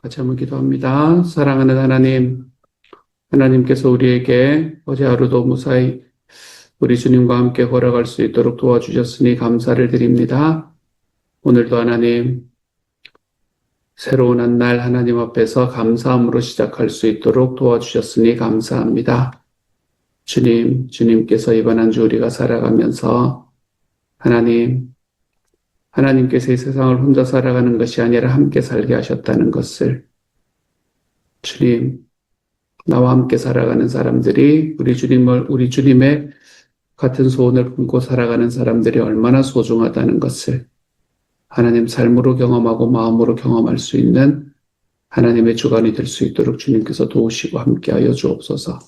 같이 한번 기도합니다. 사랑하는 하나님, 하나님께서 우리에게 어제 하루도 무사히 우리 주님과 함께 걸어갈 수 있도록 도와주셨으니 감사를 드립니다. 오늘도 하나님, 새로운 한 날 하나님 앞에서 감사함으로 시작할 수 있도록 도와주셨으니 감사합니다. 주님께서 이번 한 주 우리가 살아가면서 하나님께서 이 세상을 혼자 살아가는 것이 아니라 함께 살게 하셨다는 것을 주님, 나와 함께 살아가는 사람들이 우리 주님의 같은 소원을 품고 살아가는 사람들이 얼마나 소중하다는 것을 하나님 삶으로 경험하고 마음으로 경험할 수 있는 하나님의 주관이 될 수 있도록 주님께서 도우시고 함께하여 주옵소서.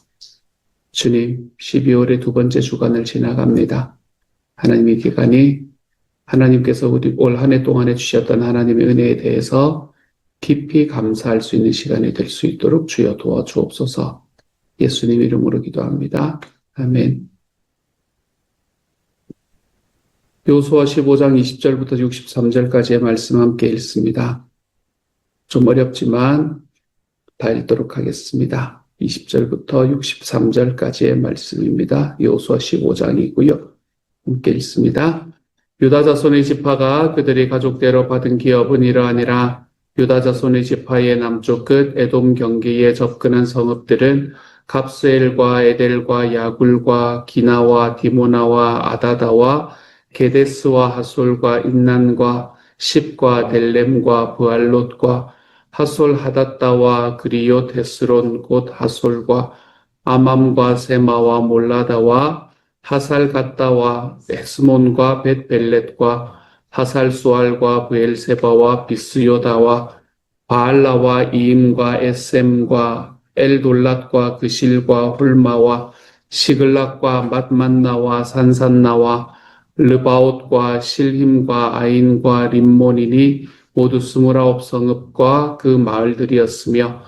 주님, 12월의 두 번째 주간을 지나갑니다. 하나님의 기간이 하나님께서 우리 올 한 해 동안에 주셨던 하나님의 은혜에 대해서 깊이 감사할 수 있는 시간이 될 수 있도록 주여 도와주옵소서. 예수님 이름으로 기도합니다. 아멘. 여호수아 15장 20절부터 63절까지의 말씀 함께 읽습니다. 좀 어렵지만 다 읽도록 하겠습니다. 20절부터 63절까지의 말씀입니다. 여호수아 15장이고요. 함께 읽습니다. 유다 자손의 지파가 그들이 가족대로 받은 기업은 이러하니라. 유다 자손의 지파의 남쪽 끝 에돔 경계에 접근한 성읍들은 갑스엘과 에델과 야굴과 기나와 디모나와 아다다와 게데스와 하솔과 인난과 십과 델렘과 브알롯과 하솔 하닷다와 그리옷 헤스론 곧 하솔과 아맘과 세마와 몰라다와 하살 갓다와 에스몬과 벳벨렛과 하살 수알과 브엘세바와 비스요다와 바알라와 이임과 에셈과 엘돌랏과 그실과 홀마와 시글락과 맛만나와 산산나와 르바옷과 실힘과 아인과 림몬이니 모두 29성읍과 그 마을들이었으며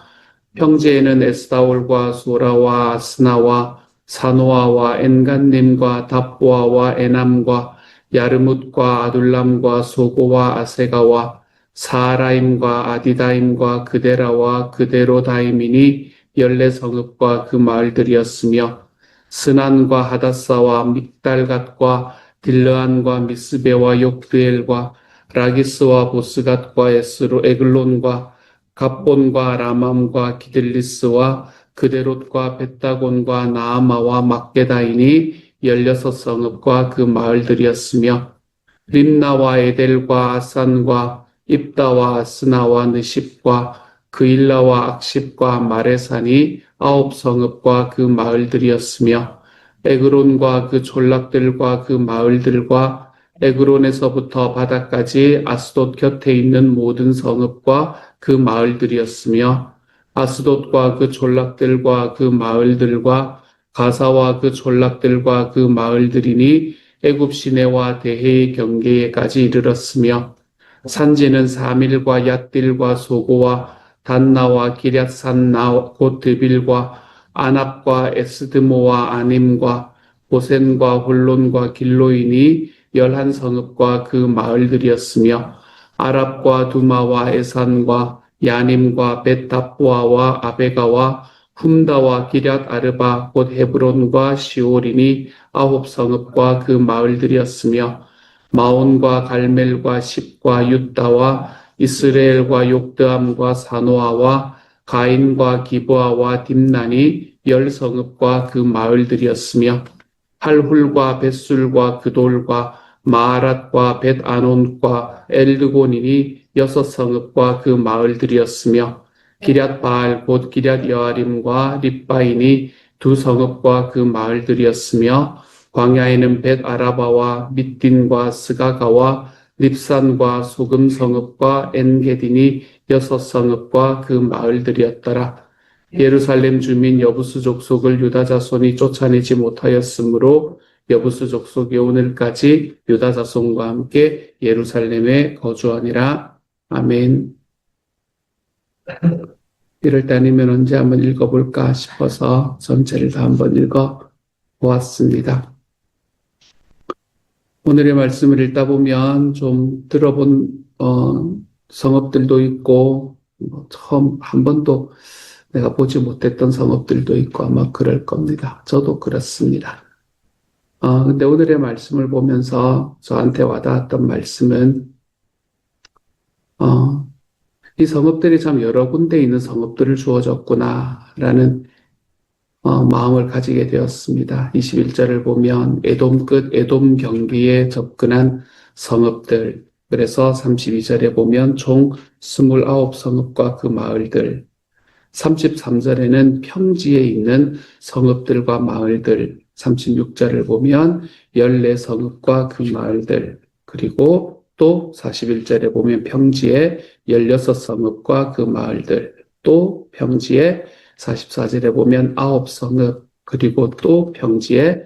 평지에는 에스다올과 소라와 아스나와 사노아와 엔간님과 답보아와 에남과 야르뭇과 아둘람과 소고와 아세가와 사라임과 아디다임과 그데라와 그데로다임이니 14성읍과 그 마을들이었으며 스난과 하닷사와 믹달갓과 딜르안과 미스베와 욕드엘과 라기스와 보스갓과 에글론과 갑본과 라맘과 기들리스와 그데롯과 벳다곤과 나아마와 막게다이니 16성읍과 그 마을들이었으며 림나와 에델과 아산과 입다와 아스나와 느십과 그일라와 악십과 마레산이 9성읍과 그 마을들이었으며 에그론과 그 졸락들과 그 마을들과 에그론에서부터 바다까지 아스돗 곁에 있는 모든 성읍과 그 마을들이었으며 아스돗과 그 졸락들과 그 마을들과 가사와 그 졸락들과 그 마을들이니 애굽 시내와 대해의 경계에까지 이르렀으며 산지는 사밀과 얏딜과 소고와 단나와 기럇산나 곧 드빌과 아납과 에스드모와 아님과 보센과 홀론과 길로이니 11성읍과 그 마을들이었으며 아랍과 두마와 에산과 야님과 벳다보아와 아베가와 훔다와 기럇 아르바 곧 헤브론과 시올이니 9성읍과 그 마을들이었으며 마온과 갈멜과 십과 윳다와 이스라엘과 욕드암과 사노아와 가인과 기브아와 딥난이 10성읍과 그 마을들이었으며 할훌과 벳술과 그돌과 마아랏과 벳아논과 엘드곤이니 6성읍과 그 마을들이었으며 기럇바알 곧 기럇여아림과 립바인이 2성읍과 그 마을들이었으며 광야에는 벳아라바와 밑딘과 스가가와 립산과 소금성읍과 엔게딘이 6성읍과 그 마을들이었더라. 예루살렘 주민 여부수 족속을 유다 자손이 쫓아내지 못하였으므로 여부수 족속이 오늘까지 유다 자손과 함께 예루살렘에 거주하니라. 아멘. 이럴 때 아니면 언제 한번 읽어볼까 싶어서 전체를 다 한번 읽어보았습니다. 오늘의 말씀을 읽다 보면 좀 들어본 성읍들도 있고 뭐 처음 한 번도 내가 보지 못했던 성읍들도 있고 아마 그럴 겁니다. 저도 그렇습니다. 근데 오늘의 말씀을 보면서 저한테 와닿았던 말씀은, 어, 이 성읍들이 참 여러 군데 있는 성읍들을 주어졌구나라는 마음을 가지게 되었습니다. 21절을 보면 에돔 끝, 에돔 경기에 접근한 성읍들, 그래서 32절에 보면 총 29성읍과 그 마을들, 33절에는 평지에 있는 성읍들과 마을들, 36절을 보면 14성읍과 그 마을들, 그리고 또 41절에 보면 평지에 16성읍과 그 마을들, 또 평지에 44절에 보면 9성읍, 그리고 또 평지에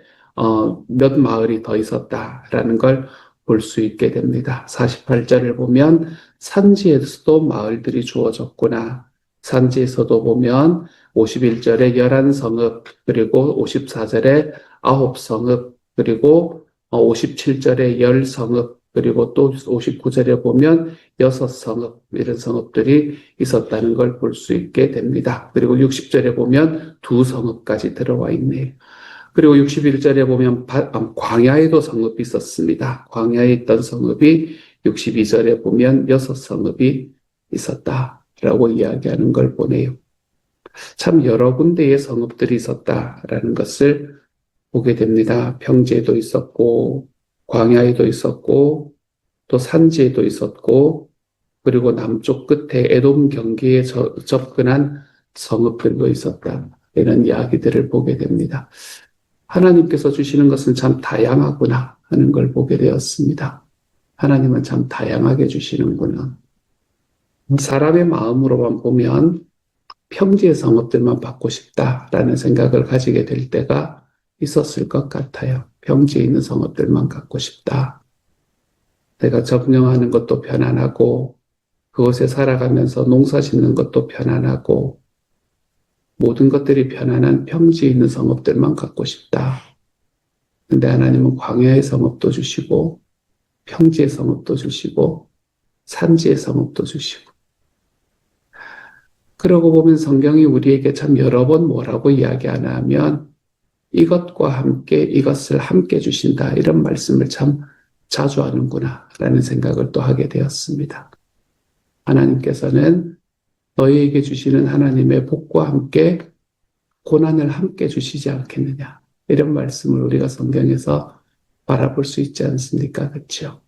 몇 마을이 더 있었다라는 걸 볼 수 있게 됩니다. 48절을 보면 산지에서도 마을들이 주어졌구나. 산지에서도 보면 51절에 11성읍, 그리고 54절에 9성읍, 그리고 57절에 10성읍, 그리고 또 59절에 보면 6성읍, 이런 성읍들이 있었다는 걸 볼 수 있게 됩니다. 그리고 60절에 보면 2성읍까지 들어와 있네요. 그리고 61절에 보면 광야에도 성읍이 있었습니다. 광야에 있던 성읍이 62절에 보면 6성읍이 있었다라고 이야기하는 걸 보네요. 참 여러 군데의 성읍들이 있었다라는 것을 보게 됩니다. 평지에도 있었고, 광야에도 있었고, 또 산지에도 있었고, 그리고 남쪽 끝에 에돔 경기에 접근한 성읍들도 있었다. 이런 이야기들을 보게 됩니다. 하나님께서 주시는 것은 참 다양하구나 하는 걸 보게 되었습니다. 하나님은 참 다양하게 주시는구나. 사람의 마음으로만 보면 평지의 성읍들만 받고 싶다라는 생각을 가지게 될 때가 있었을 것 같아요. 평지에 있는 성읍들만 갖고 싶다. 내가 점령하는 것도 편안하고 그곳에 살아가면서 농사 짓는 것도 편안하고 모든 것들이 편안한 평지에 있는 성읍들만 갖고 싶다. 근데 하나님은 광야의 성읍도 주시고 평지의 성읍도 주시고 산지의 성읍도 주시고 그러고 보면 성경이 우리에게 참 여러 번 뭐라고 이야기하나 하면 이것과 함께 이것을 함께 주신다 이런 말씀을 참 자주 하는구나 라는 생각을 또 하게 되었습니다. 하나님께서는 너희에게 주시는 하나님의 복과 함께 고난을 함께 주시지 않겠느냐 이런 말씀을 우리가 성경에서 바라볼 수 있지 않습니까? 그렇죠?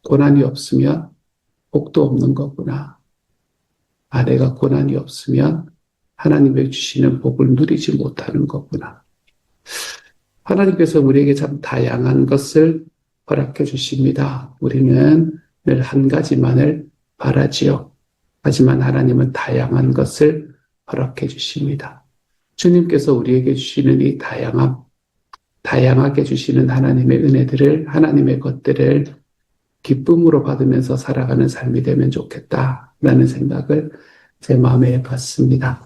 고난이 없으면 복도 없는 거구나. 내가 고난이 없으면 하나님의 주시는 복을 누리지 못하는 거구나. 하나님께서 우리에게 참 다양한 것을 허락해 주십니다. 우리는 늘 한 가지만을 바라지요. 하지만 하나님은 다양한 것을 허락해 주십니다. 주님께서 우리에게 주시는 이 다양하게 주시는 하나님의 은혜들을, 하나님의 것들을 기쁨으로 받으면서 살아가는 삶이 되면 좋겠다라는 생각을 제 마음에 해봤습니다.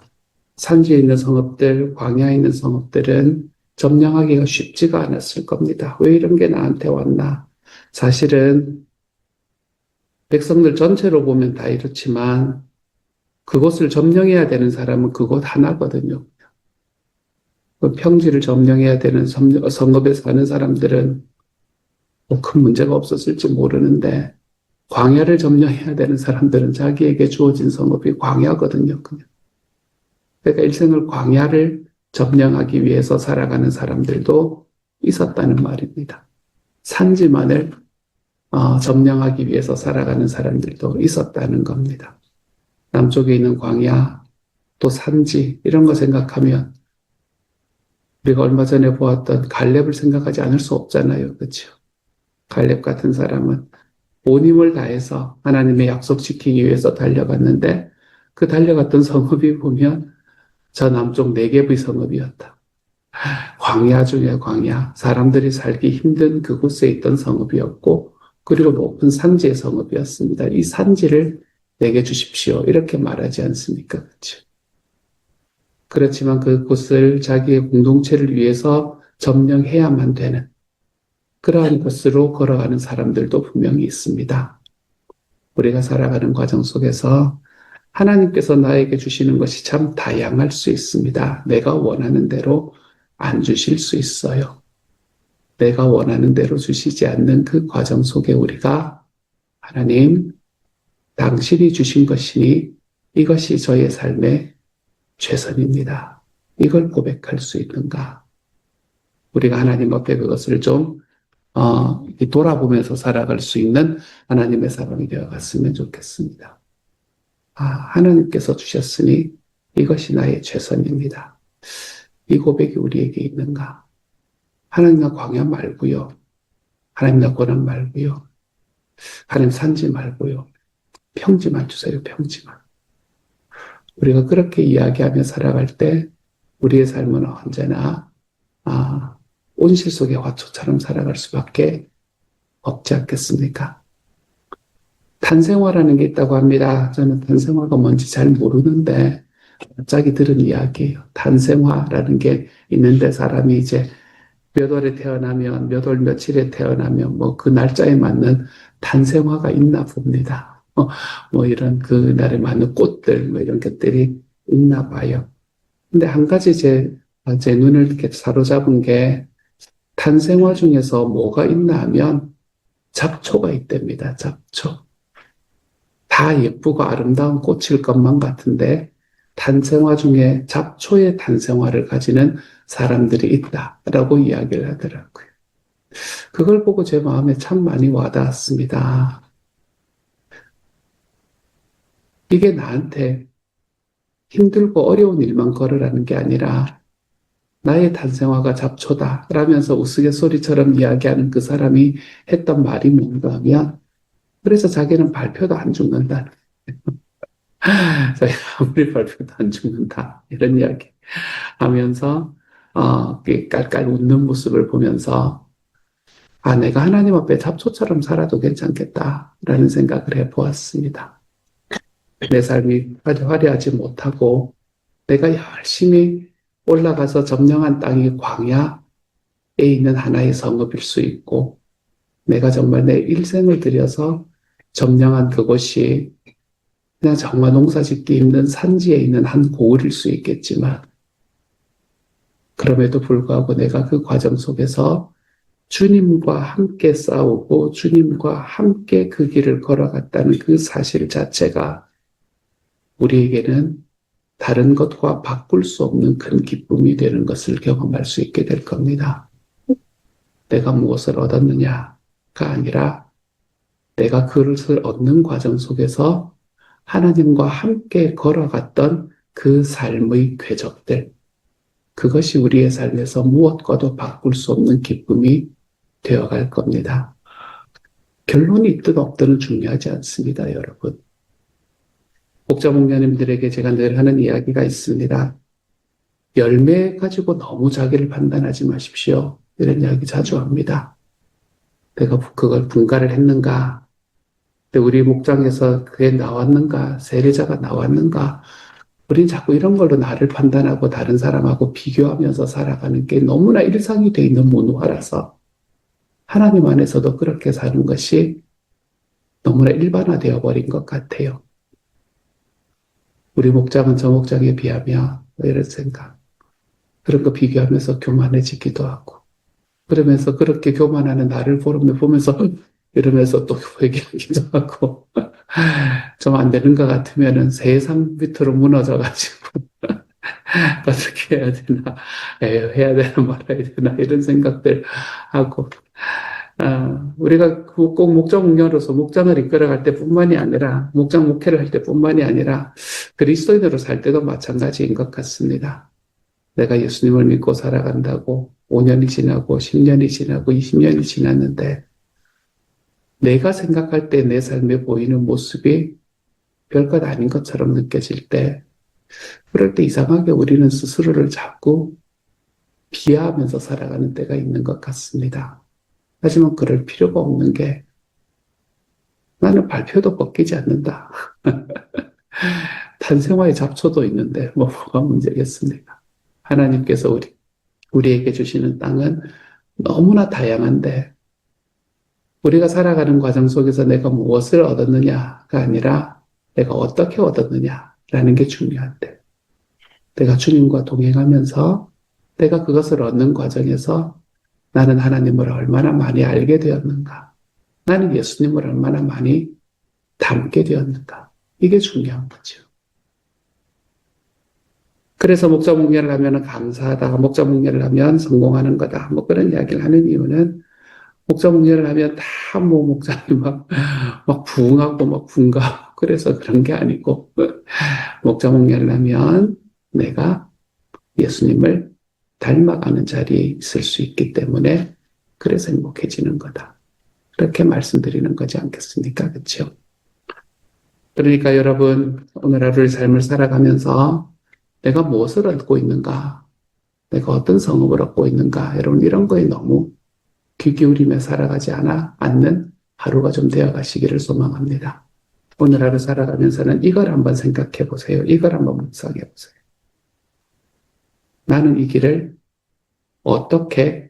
산지에 있는 성읍들, 광야에 있는 성읍들은 점령하기가 쉽지가 않았을 겁니다. 왜 이런 게 나한테 왔나? 사실은 백성들 전체로 보면 다 이렇지만 그곳을 점령해야 되는 사람은 그곳 하나거든요. 그 평지를 점령해야 되는 성읍에 사는 사람들은 뭐 큰 문제가 없었을지 모르는데 광야를 점령해야 되는 사람들은 자기에게 주어진 성읍이 광야거든요. 그냥. 그러니까 일생을 광야를 점령하기 위해서 살아가는 사람들도 있었다는 말입니다. 산지만을 점령하기 위해서 살아가는 사람들도 있었다는 겁니다. 남쪽에 있는 광야, 또 산지 이런 거 생각하면 우리가 얼마 전에 보았던 갈렙을 생각하지 않을 수 없잖아요. 그렇죠? 갈렙 같은 사람은 온 힘을 다해서 하나님의 약속 지키기 위해서 달려갔는데 그 달려갔던 성읍이 보면 저 남쪽 네겝의 성읍이었다. 광야 중에 광야, 사람들이 살기 힘든 그곳에 있던 성읍이었고 그리고 높은 산지의 성읍이었습니다. 이 산지를 내게 주십시오. 이렇게 말하지 않습니까? 그렇죠? 그렇지만 그곳을 자기의 공동체를 위해서 점령해야만 되는 그러한 것으로 걸어가는 사람들도 분명히 있습니다. 우리가 살아가는 과정 속에서 하나님께서 나에게 주시는 것이 참 다양할 수 있습니다. 내가 원하는 대로 안 주실 수 있어요. 내가 원하는 대로 주시지 않는 그 과정 속에 우리가 하나님, 당신이 주신 것이니 이것이 저의 삶의 최선입니다. 이걸 고백할 수 있는가? 우리가 하나님 앞에 그것을 좀 돌아보면서 살아갈 수 있는 하나님의 사람이 되어갔으면 좋겠습니다. 하나님께서 주셨으니 이것이 나의 최선입니다. 이 고백이 우리에게 있는가? 하나님 나 광야 말고요. 하나님 나 고난 말고요. 하나님 산지 말고요. 평지만 주세요. 평지만. 우리가 그렇게 이야기하며 살아갈 때 우리의 삶은 언제나 온실 속의 화초처럼 살아갈 수밖에 없지 않겠습니까? 탄생화라는 게 있다고 합니다. 저는 탄생화가 뭔지 잘 모르는데 갑자기 들은 이야기예요. 탄생화라는 게 있는데 사람이 이제 몇 월에 태어나면 몇 월 며칠에 태어나면 뭐 그 날짜에 맞는 탄생화가 있나 봅니다. 뭐 이런 그 날에 맞는 꽃들 뭐 이런 것들이 있나 봐요. 근데 한 가지 제 눈을 이렇게 사로잡은 게 탄생화 중에서 뭐가 있나 하면 잡초가 있답니다. 잡초. 다 예쁘고 아름다운 꽃일 것만 같은데 탄생화 중에 잡초의 탄생화를 가지는 사람들이 있다라고 이야기를 하더라고요. 그걸 보고 제 마음에 참 많이 와닿았습니다. 이게 나한테 힘들고 어려운 일만 걸으라는 게 아니라 나의 탄생화가 잡초다 라면서 우스갯소리처럼 이야기하는 그 사람이 했던 말이 뭔가 하면 그래서 자기는 발표도 안 죽는다. 자기가 아무리 발표도 안 죽는다. 이런 이야기 하면서 깔깔 웃는 모습을 보면서 내가 하나님 앞에 잡초처럼 살아도 괜찮겠다라는 생각을 해보았습니다. 내 삶이 화려하지 못하고 내가 열심히 올라가서 점령한 땅이 광야에 있는 하나의 성읍일 수 있고 내가 정말 내 일생을 들여서 점령한 그곳이 그냥 정말 농사 짓기 힘든 산지에 있는 한 고을일 수 있겠지만 그럼에도 불구하고 내가 그 과정 속에서 주님과 함께 싸우고 주님과 함께 그 길을 걸어갔다는 그 사실 자체가 우리에게는 다른 것과 바꿀 수 없는 큰 기쁨이 되는 것을 경험할 수 있게 될 겁니다. 내가 무엇을 얻었느냐가 아니라 내가 그것을 얻는 과정 속에서 하나님과 함께 걸어갔던 그 삶의 궤적들, 그것이 우리의 삶에서 무엇과도 바꿀 수 없는 기쁨이 되어갈 겁니다. 결론이 있든 없든은 중요하지 않습니다, 여러분. 목자 목녀님들에게 제가 늘 하는 이야기가 있습니다. 열매 가지고 너무 자기를 판단하지 마십시오. 이런 이야기 자주 합니다. 내가 그걸 분가를 했는가? 우리 목장에서 그게 나왔는가? 세례자가 나왔는가? 우린 자꾸 이런 걸로 나를 판단하고 다른 사람하고 비교하면서 살아가는 게 너무나 일상이 돼 있는 문화라서 하나님 안에서도 그렇게 사는 것이 너무나 일반화되어 버린 것 같아요. 우리 목장은 저 목장에 비하면 이런 생각. 그런 거 비교하면서 교만해지기도 하고 그러면서 그렇게 교만하는 나를 보면서 이러면서 또 회개하기도 하고 좀 안 되는 것 같으면은 세상 밑으로 무너져가지고 어떻게 해야 되나 해야 되나 말아야 되나 이런 생각들 하고 우리가 꼭 목장 목녀로서 목장을 이끌어갈 때뿐만이 아니라 목장 목회를 할 때뿐만이 아니라 그리스도인으로 살 때도 마찬가지인 것 같습니다. 내가 예수님을 믿고 살아간다고 5년이 지나고 10년이 지나고 20년이 지났는데 내가 생각할 때 내 삶에 보이는 모습이 별것 아닌 것처럼 느껴질 때 그럴 때 이상하게 우리는 스스로를 자꾸 비하하면서 살아가는 때가 있는 것 같습니다. 하지만 그럴 필요가 없는 게 나는 발표도 벗기지 않는다. 탄생화의 잡초도 있는데 뭐가 문제겠습니까? 하나님께서 우리에게 주시는 땅은 너무나 다양한데 우리가 살아가는 과정 속에서 내가 무엇을 얻었느냐가 아니라 내가 어떻게 얻었느냐라는 게 중요한데, 내가 주님과 동행하면서 내가 그것을 얻는 과정에서 나는 하나님을 얼마나 많이 알게 되었는가, 나는 예수님을 얼마나 많이 닮게 되었는가, 이게 중요한 거죠. 그래서 목자 목례를 하면 감사하다, 목자 목례를 하면 성공하는 거다, 뭐 그런 이야기를 하는 이유는 목자 목례를 하면 다 뭐 목사님 막 부흥하고 막 분가하고 그래서 그런 게 아니고, 목자 목례를 하면 내가 예수님을 닮아가는 자리에 있을 수 있기 때문에 그래서 행복해지는 거다. 그렇게 말씀드리는 거지 않겠습니까? 그렇죠? 그러니까 여러분, 오늘 하루의 삶을 살아가면서 내가 무엇을 얻고 있는가? 내가 어떤 성업을 얻고 있는가? 여러분, 이런 거에 너무 귀 기울이며 살아가지 않는 하루가 좀 되어 가시기를 소망합니다. 오늘 하루 살아가면서는 이걸 한번 생각해 보세요. 이걸 한번 묵상해 보세요. 나는 이 길을 어떻게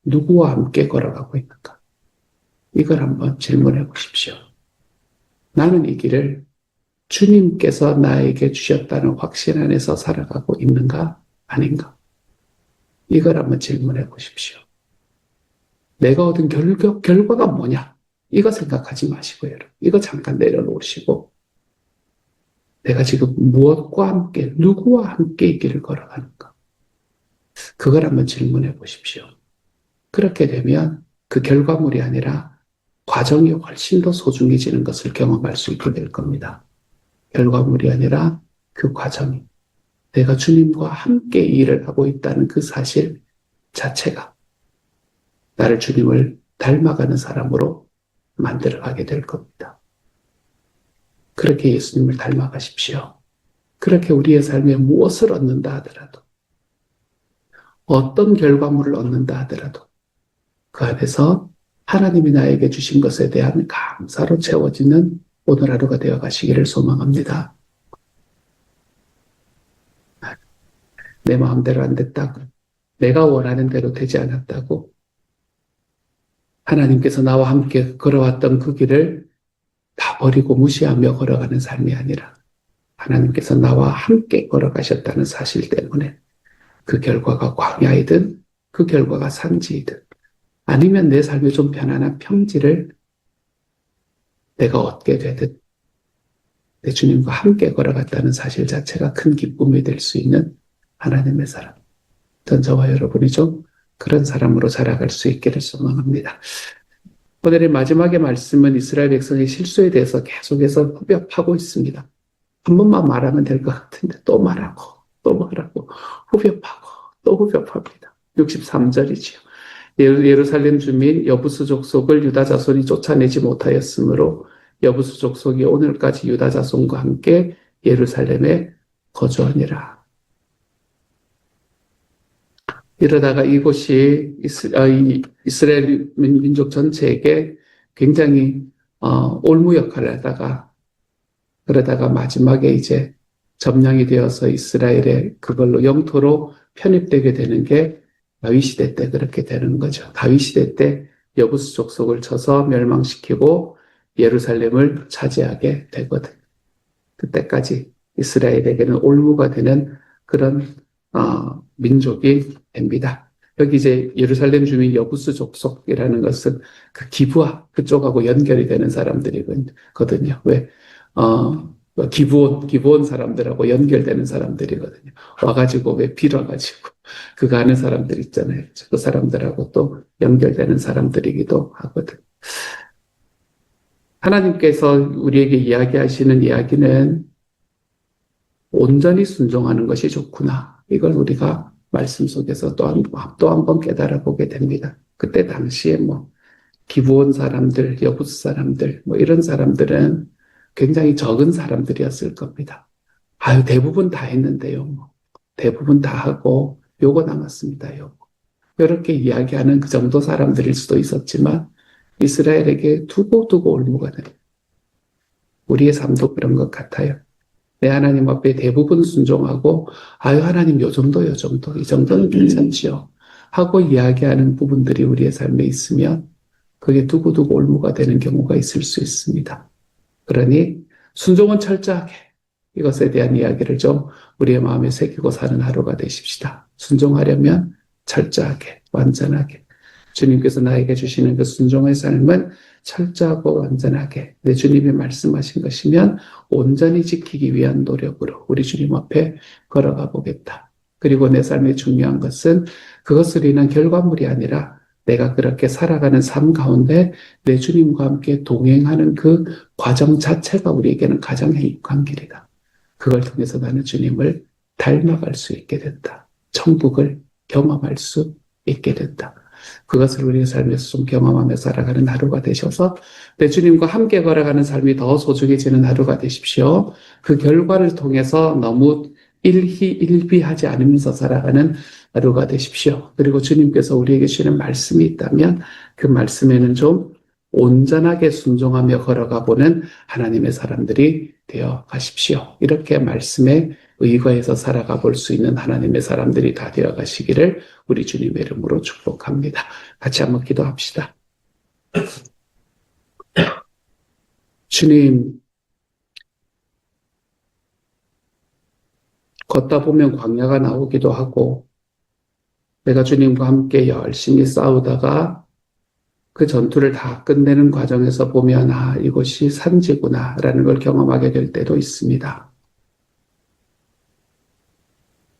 누구와 함께 걸어가고 있는가? 이걸 한번 질문해 보십시오. 나는 이 길을 주님께서 나에게 주셨다는 확신 안에서 살아가고 있는가? 아닌가? 이걸 한번 질문해 보십시오. 내가 얻은 결과가 뭐냐? 이거 생각하지 마시고요. 여러분. 이거 잠깐 내려놓으시고 내가 지금 무엇과 함께, 누구와 함께 이 길을 걸어가는가? 그걸 한번 질문해 보십시오. 그렇게 되면 그 결과물이 아니라 과정이 훨씬 더 소중해지는 것을 경험할 수 있게 될 겁니다. 결과물이 아니라 그 과정이, 내가 주님과 함께 일을 하고 있다는 그 사실 자체가 나를 주님을 닮아가는 사람으로 만들어가게 될 겁니다. 그렇게 예수님을 닮아가십시오. 그렇게 우리의 삶에 무엇을 얻는다 하더라도, 어떤 결과물을 얻는다 하더라도 그 안에서 하나님이 나에게 주신 것에 대한 감사로 채워지는 오늘 하루가 되어 가시기를 소망합니다. 내 마음대로 안 됐다고, 내가 원하는 대로 되지 않았다고, 하나님께서 나와 함께 걸어왔던 그 길을 다 버리고 무시하며 걸어가는 삶이 아니라 하나님께서 나와 함께 걸어가셨다는 사실 때문에 그 결과가 광야이든 그 결과가 산지이든 아니면 내 삶이 좀 편안한 평지를 내가 얻게 되듯 내 주님과 함께 걸어갔다는 사실 자체가 큰 기쁨이 될 수 있는 하나님의 사람. 전 저와 여러분이 좀 그런 사람으로 자라갈 수 있기를 소망합니다. 오늘의 마지막의 말씀은 이스라엘 백성의 실수에 대해서 계속해서 후벼파고 있습니다. 한 번만 말하면 될 것 같은데 또 말하고 또 말하고 후벼파고 또 후벼팝니다. 63절이지요. 예루살렘 주민 여부수 족속을 유다 자손이 쫓아내지 못하였으므로 여부수 족속이 오늘까지 유다 자손과 함께 예루살렘에 거주하니라. 이러다가 이곳이 이스라엘 민족 전체에게 굉장히 올무 역할을 하다가 그러다가 마지막에 이제 점령이 되어서 이스라엘의 그걸로 영토로 편입되게 되는 게 다윗 시대 때 그렇게 되는 거죠. 다윗 시대 때 여부수 족속을 쳐서 멸망시키고 예루살렘을 차지하게 되거든. 그때까지 이스라엘에게는 올무가 되는 그런 민족이 됩니다. 여기 이제 예루살렘 주민 여부수 족속이라는 것은 그 기브아 그쪽하고 연결이 되는 사람들이거든요. 왜? 기브온 사람들하고 연결되는 사람들이거든요. 와가지고 왜 빌어가지고 그거 하는 사람들 있잖아요. 그 사람들하고 또 연결되는 사람들이기도 하거든. 하나님께서 우리에게 이야기하시는 이야기는 온전히 순종하는 것이 좋구나. 이걸 우리가 말씀 속에서 또 한 번 깨달아 보게 됩니다. 그때 당시에 기브온 사람들, 여부스 사람들, 이런 사람들은 굉장히 적은 사람들이었을 겁니다. 대부분 다 했는데요. 대부분 다 하고 요거 남았습니다. 요거. 이렇게 이야기하는 그 정도 사람들일 수도 있었지만 이스라엘에게 두고두고 올무가 됩니다. 우리의 삶도 그런 것 같아요. 내 하나님 앞에 대부분 순종하고 하나님 요 정도 이 정도는 괜찮지요 하고 이야기하는 부분들이 우리의 삶에 있으면 그게 두고두고 올무가 되는 경우가 있을 수 있습니다. 그러니 순종은 철저하게. 이것에 대한 이야기를 좀 우리의 마음에 새기고 사는 하루가 되십시다. 순종하려면 철저하게, 완전하게. 주님께서 나에게 주시는 그 순종의 삶은 철저하고 완전하게 내 주님이 말씀하신 것이면 온전히 지키기 위한 노력으로 우리 주님 앞에 걸어가 보겠다. 그리고 내 삶의 중요한 것은 그것을 인한 결과물이 아니라 내가 그렇게 살아가는 삶 가운데 내 주님과 함께 동행하는 그 과정 자체가 우리에게는 가장 행복한 길이다. 그걸 통해서 나는 주님을 닮아갈 수 있게 된다. 천국을 경험할 수 있게 된다. 그것을 우리의 삶에서 좀 경험하며 살아가는 하루가 되셔서 내 주님과 함께 걸어가는 삶이 더 소중해지는 하루가 되십시오. 그 결과를 통해서 너무 일희일비하지 않으면서 살아가는 하루가 되십시오. 그리고 주님께서 우리에게 주시는 말씀이 있다면 그 말씀에는 좀 온전하게 순종하며 걸어가 보는 하나님의 사람들이 되어 가십시오. 이렇게 말씀에 의거해서 살아가 볼 수 있는 하나님의 사람들이 다 되어 가시기를 우리 주님의 이름으로 축복합니다. 같이 한번 기도합시다. 주님, 걷다 보면 광야가 나오기도 하고 내가 주님과 함께 열심히 싸우다가 그 전투를 다 끝내는 과정에서 보면 아, 이곳이 산지구나 라는 걸 경험하게 될 때도 있습니다.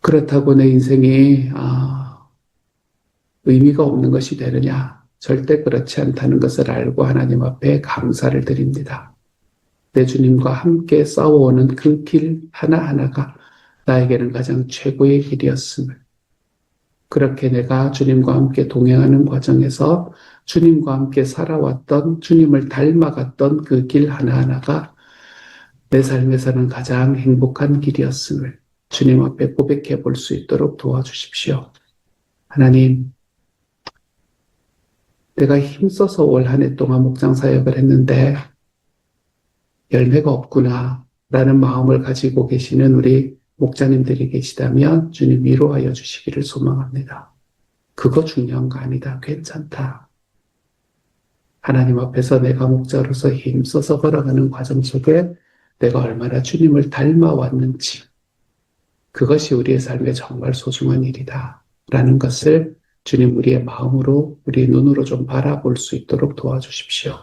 그렇다고 내 인생이 의미가 없는 것이 되느냐? 절대 그렇지 않다는 것을 알고 하나님 앞에 감사를 드립니다. 내 주님과 함께 싸워오는 그 길 하나하나가 나에게는 가장 최고의 길이었음을, 그렇게 내가 주님과 함께 동행하는 과정에서 주님과 함께 살아왔던, 주님을 닮아갔던 그 길 하나하나가 내 삶에서는 가장 행복한 길이었음을 주님 앞에 고백해 볼 수 있도록 도와주십시오. 하나님, 내가 힘써서 올 한 해 동안 목장 사역을 했는데 열매가 없구나 라는 마음을 가지고 계시는 우리 목자님들이 계시다면 주님 위로하여 주시기를 소망합니다. 그거 중요한 거 아니다. 괜찮다. 하나님 앞에서 내가 목자로서 힘써서 걸어가는 과정 속에 내가 얼마나 주님을 닮아왔는지, 그것이 우리의 삶에 정말 소중한 일이다 라는 것을 주님 우리의 마음으로, 우리의 눈으로 좀 바라볼 수 있도록 도와주십시오.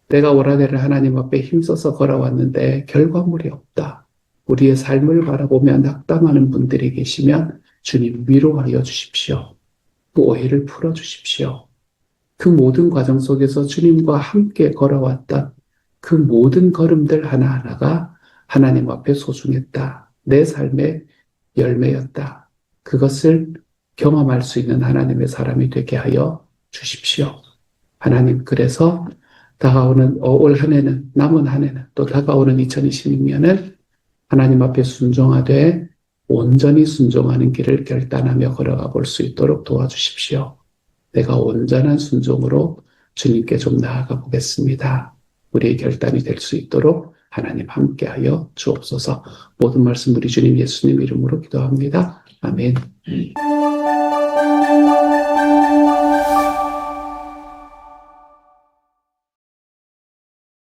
내가 올 한 해를 하나님 앞에 힘써서 걸어왔는데 결과물이 없다. 우리의 삶을 바라보며 낙담하는 분들이 계시면 주님 위로하여 주십시오. 그 오해를 풀어주십시오. 그 모든 과정 속에서 주님과 함께 걸어왔던 그 모든 걸음들 하나하나가 하나님 앞에 소중했다. 내 삶의 열매였다. 그것을 경험할 수 있는 하나님의 사람이 되게 하여 주십시오. 하나님, 그래서 다가오는 올 한 해는, 남은 한 해는, 또 다가오는 2026년은 하나님 앞에 순종하되 온전히 순종하는 길을 결단하며 걸어가 볼 수 있도록 도와주십시오. 내가 온전한 순종으로 주님께 좀 나아가 보겠습니다. 우리의 결단이 될 수 있도록 하나님 함께하여 주옵소서. 모든 말씀 우리 주님 예수님 이름으로 기도합니다. 아멘.